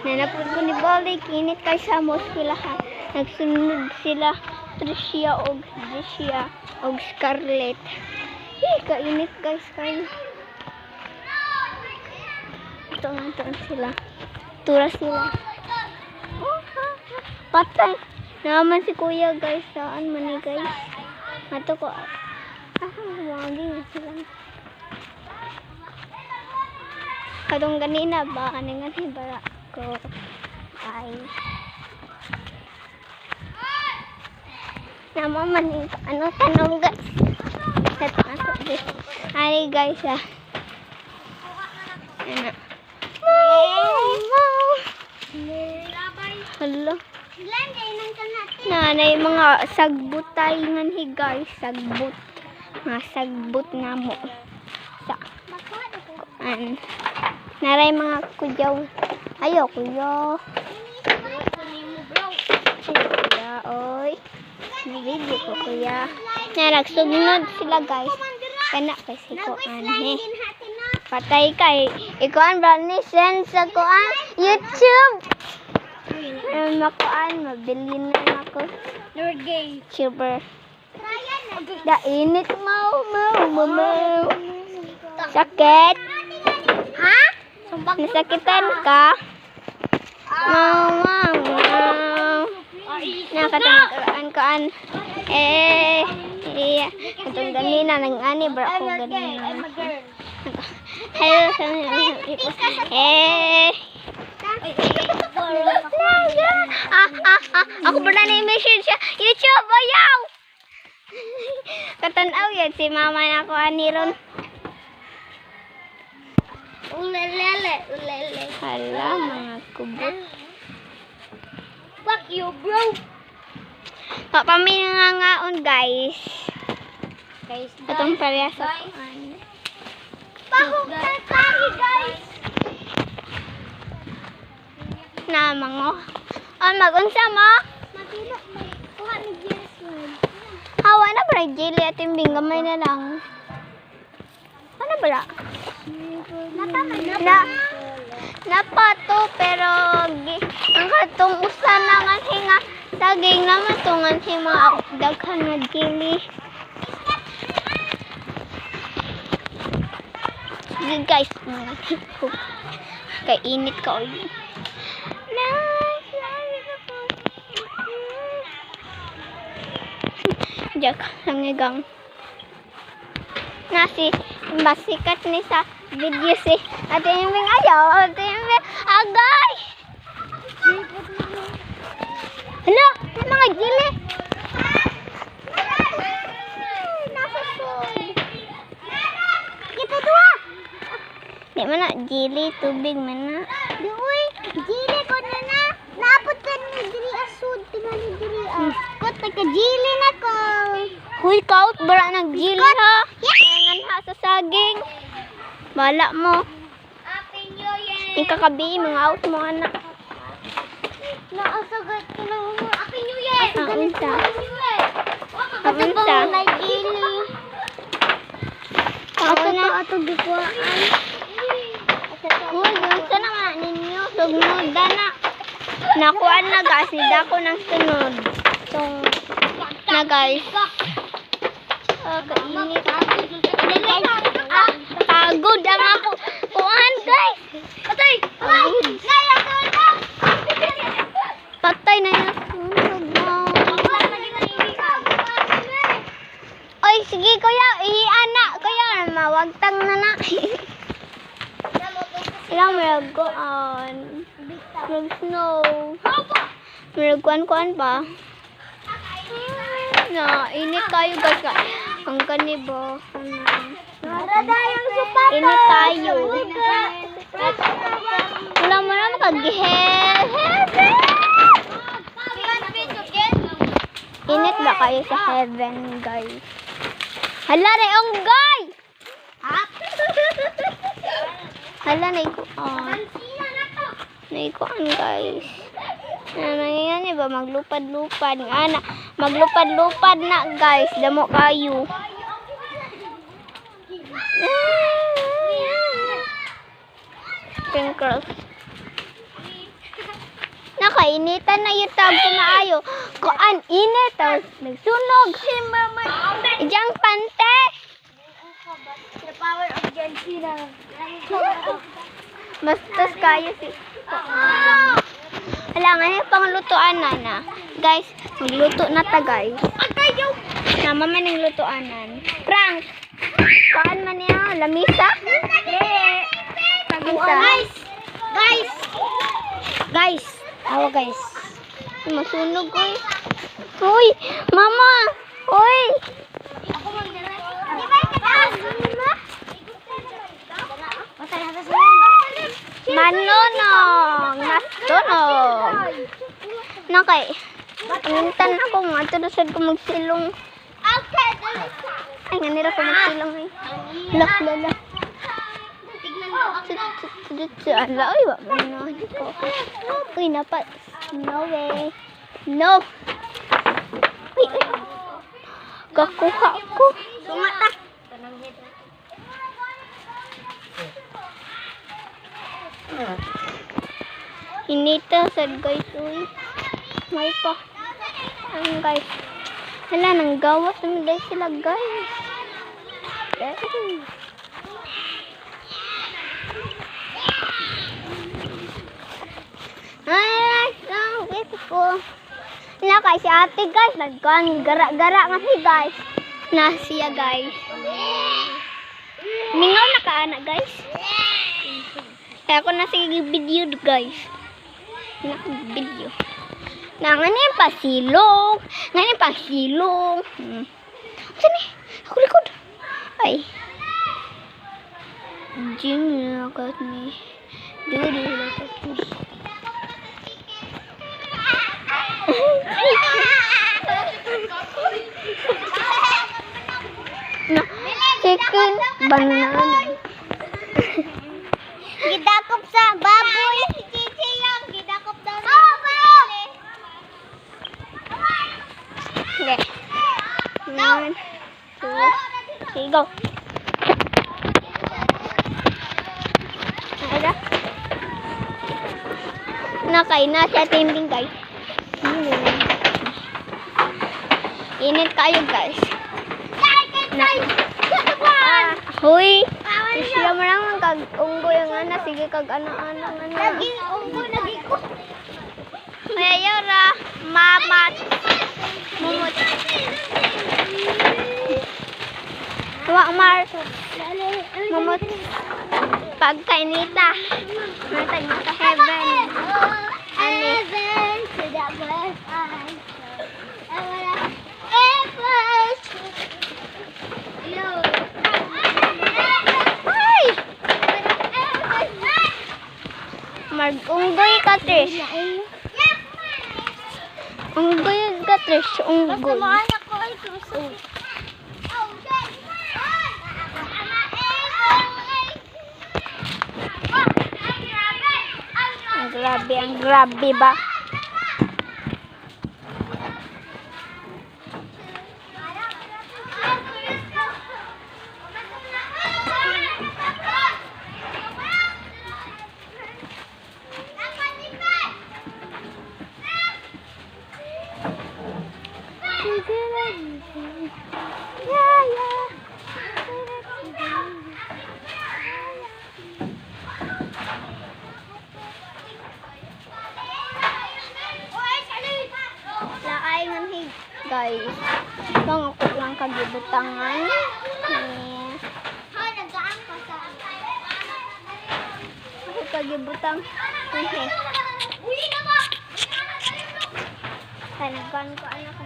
Nanapod ko ni Balik, init kay sa moskilahan. Nagsunod sila Tricia og Tricia og Scarlett. Kainit guys kayo. Ito sila. Tura sila. Patay. Naman si kuya guys. Saan man ni guys? Ato ko. Waging sila. Kadong ganina ba? Kaningan hibara ko. Ay. Naman man ni tanong guys. Hi guys ah. Ano? Hello. Nanay mga sagbut tayo ngan hi guys, sagbut. Mga sagbut nga mo. Sa. Naray mga kuyaw. Ayo kuya. Kuya oy. Nabili ko kuya. Nagsugnod sila guys. Kana kasi ko anhe. Patay kay ikuan ba ni send sa kuan YouTube. Makuan mabili na ako. YouTuber. Da init mau. Sakit. Ha? Nasakitan ka? Mau. Nakatangkaan. Iya. Itong ganina nang ani bra ko ganina. Hello. Ako ba na i-message siya? YouTube, ayaw! Katanaw yan si mama na ako aniron. Ulelele. Hala, mga kubot. Fuck you, bro. Papaminangaon, guys. Itong parehas ako. Pahog na tayo, guys. Namango. Magunsa mo? Matilo. Kuha ni Jelly. Hawa na ba Jelly at yung gamay na lang. Ano ba? Napato pero ang katong usa na nga hinga saging naman tungan si mga daghan na Jelly. Sige guys, kay init ka ulit. Jak nangigang nasi basikat ni sa video si Ate Iming ayaw Ate Iming agay hala mga Jelly nasa soy kita dua di mana Jelly tubig mana di uy Jelly ko na naapot ka ni diri asud tingnan ni diri kot ka Jelly na ko huy kaut bara nag Jelly ha nangan ha sa saging bala mo ikakabi mga out mo anak naasagat ka na mo Happy New Year unsa unsa na Jelly ato na ato gikuan huy unsa na nga ninyo sugnod na nakuan na guys nida ko ng sunod tong na guys kainit pagod ang ako kuan guys patay na yung sunog mo oy sige kuya ihian na kuya mawagtang na ilang maragoan mag-snow maraguan-kuan pa na init tayo guys ang kanibo init tayo wala mo na makagihel init ba kayo sa heaven guys hala na yung guy hala na ikuan guys nangyayari ba maglupad-lupad ana maglupad-lupad na guys damo kayo sprinkles Nakainitan na yung tawag ko maayo. Kuan, init. Tapos nagsunog. Ijang pante. The power of Argentina. Bastos kayo si... Alangan yung panglutuan na. Guys, magluto na ta guys. Nama man yung lutuanan. Frank! Kuan man niya? Lamisa? Lamisa. Guys! Awa guys. Masunog ko eh. Uy! Mama! Uy! Ako magdala. Di ba kataas? Manonong! Nasunog! Nakay. Pamintan ako nga. Tunusod ko magsilong. Okay, Ay, nga nila ko magsilong eh. Lala. tignan mo. Ala, uy, wag mo na. Uy, napat. No way. No. Uy. Kakuha ko. Sumata. Inita sad guys, uy. May pa. Ang guys. Hala, nang gawas naman guys sila guys. Ay, ang wait ko. Hala kay si ate guys, nagkuhan gara-gara nga si guys. Na siya guys. Mingaw na ka anak guys. Kaya ako na sige video guys. Video. Na nga niya pasilong. Nga niya pasilong. Saan eh? Ako likod. Ay. Jim lakat ni. Duri lakat ni. Na, chicken banana. Gidakop sa baboy. Si Chichi yung gidakop daw sa Okay. 1, 2, 3, go. Ada. Nakay na siya tinding guys. Init kayo guys. Huy. Siya mo lang kag-unggo yung ana. Sige kag-ana-ana. Naging unggo, naging ko. Mayor mamat. Mumut. Wak mar. Mumut. Pagkainita. Natag sa heaven. Heaven to the first eye. Effort. Yo. Ay! Mag-unggoy ka, Trish. Unggoy ka, Trish. Unggoy. Anak ko ay puso. Ang grabe ba? Laay hig guys. Bang ako lang kagibutangan. Ako kagibutang. Okay. Tanagan ko anak ko.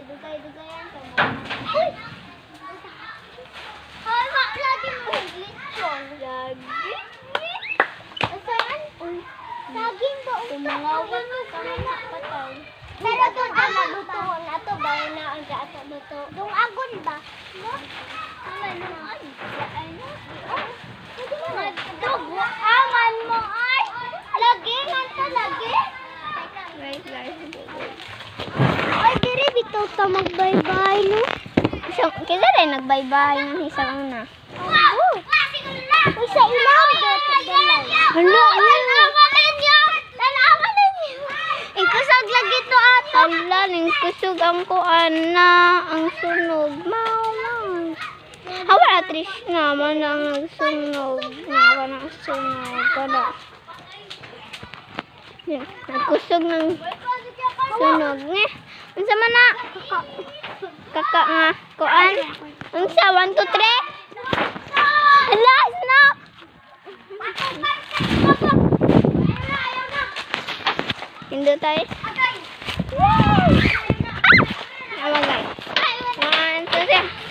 Dugay-dugayan ka mo. Uy! Hoy, lagi mo higlit yun. Lagi. Saan? Kumangawan mo kami na patay. Pero doon ang maglutuon na to, bahay na ang gaasa luto. Doon agon ba? Aman mo ay! Lagi, nanta lagi? Guys, guys. Ay, diri bito ta magbay-bay, no? Kisa rin nagbay-bye ng isang una. Oh. Uy, sa ilaw, dito dalay. Hala, Tanawan ninyo. Ikusag lagi to ato. hala, ning kusog ang kuan na ang sunog. Mama. Hawa na Trish naman ang nagsunog. Nawa na ang sunog. Kada. Yan, nagkusog ng sunog. Nga, unsa man na? Kaka nga, kuan. Unsa, 1, 2, 3? Hala, snap! Hindi tayo. Awa guys. 1, 2, 3.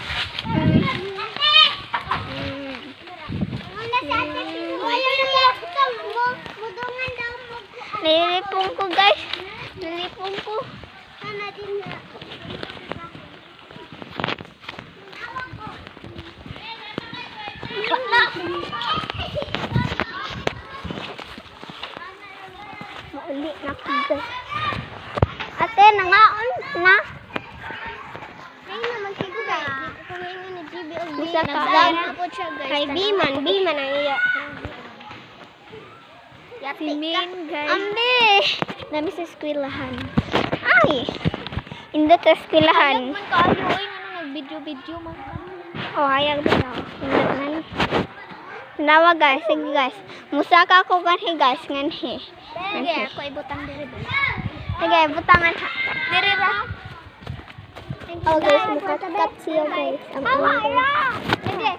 Nilipong ko guys. Nilipong ko. Mauli na ko guys. Ate, nangaon na. Bisa ka Kay Biman ang iya. Si Min guys. Ambe! Nami sa eskwelahan. Ay! Indot sa eskwelahan. Man kayo, oy, nag-video man. Oh, hayag daw. Indot na ni. Nawa guys, sige guys. Musaka ko ganhi guys, nganhi. Sige, ako ibutang diri ba. Sige, butangan ha. Diri ra. Oh guys, mukat-kat siya guys. Ang ulo. Sige.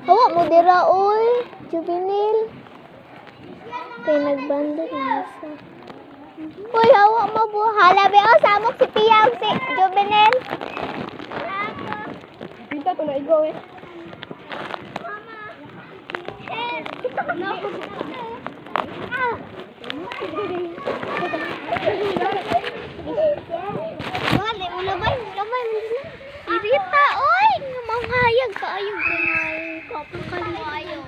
Hawa mo dira oy. Juvenil. Kay nagbando na isa. Uy, hawa mo po. Hala be, oh, samok si Pia si Juvenil. Dito ko na igaw eh. Wala, ulabay. Irita, oy! Manghayag ka ayog. Kapag kalayo.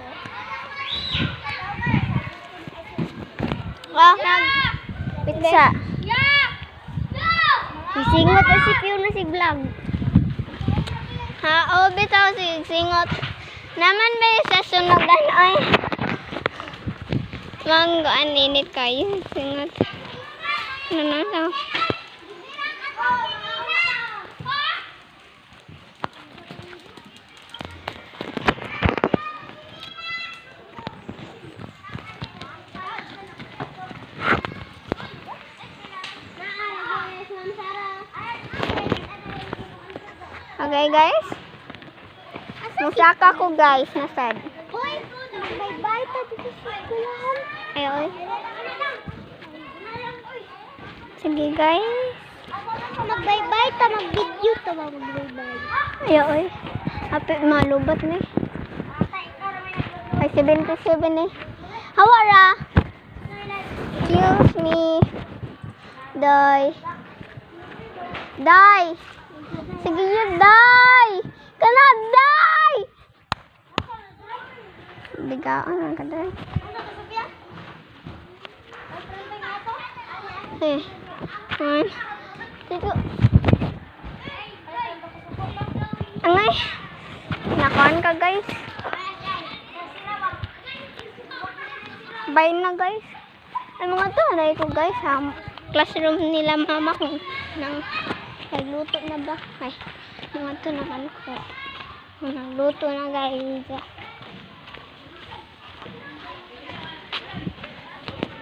Oh, pizza. Sisingot na si Pio na si Vlog. Ha, oh, bitaw si singot. Naman ba yung sa sunogan, oy? Manggaan init kayo, singot. Ano na sa? Okay guys, musaka ko guys, nasad. Hoy, magbay-bay pa dito sa eskwelahan. Ayoy. Sige guys. Magbay-bay ta, mag-video ta ba magbay-bay. Ayoy. Ape malubat ni. Ay 77 eh. Hawara. Excuse me. Day. Day. Sige yun, day. Kana, day. Bigaan ang kaday. Eh. Sige. Angay. Nakuhan ka guys. Bye na guys. Ay mga to, na ko guys ha. Classroom nila mama ko. Nang nagluto na ba? Ay, mga to naman ko. Nagluto na guys.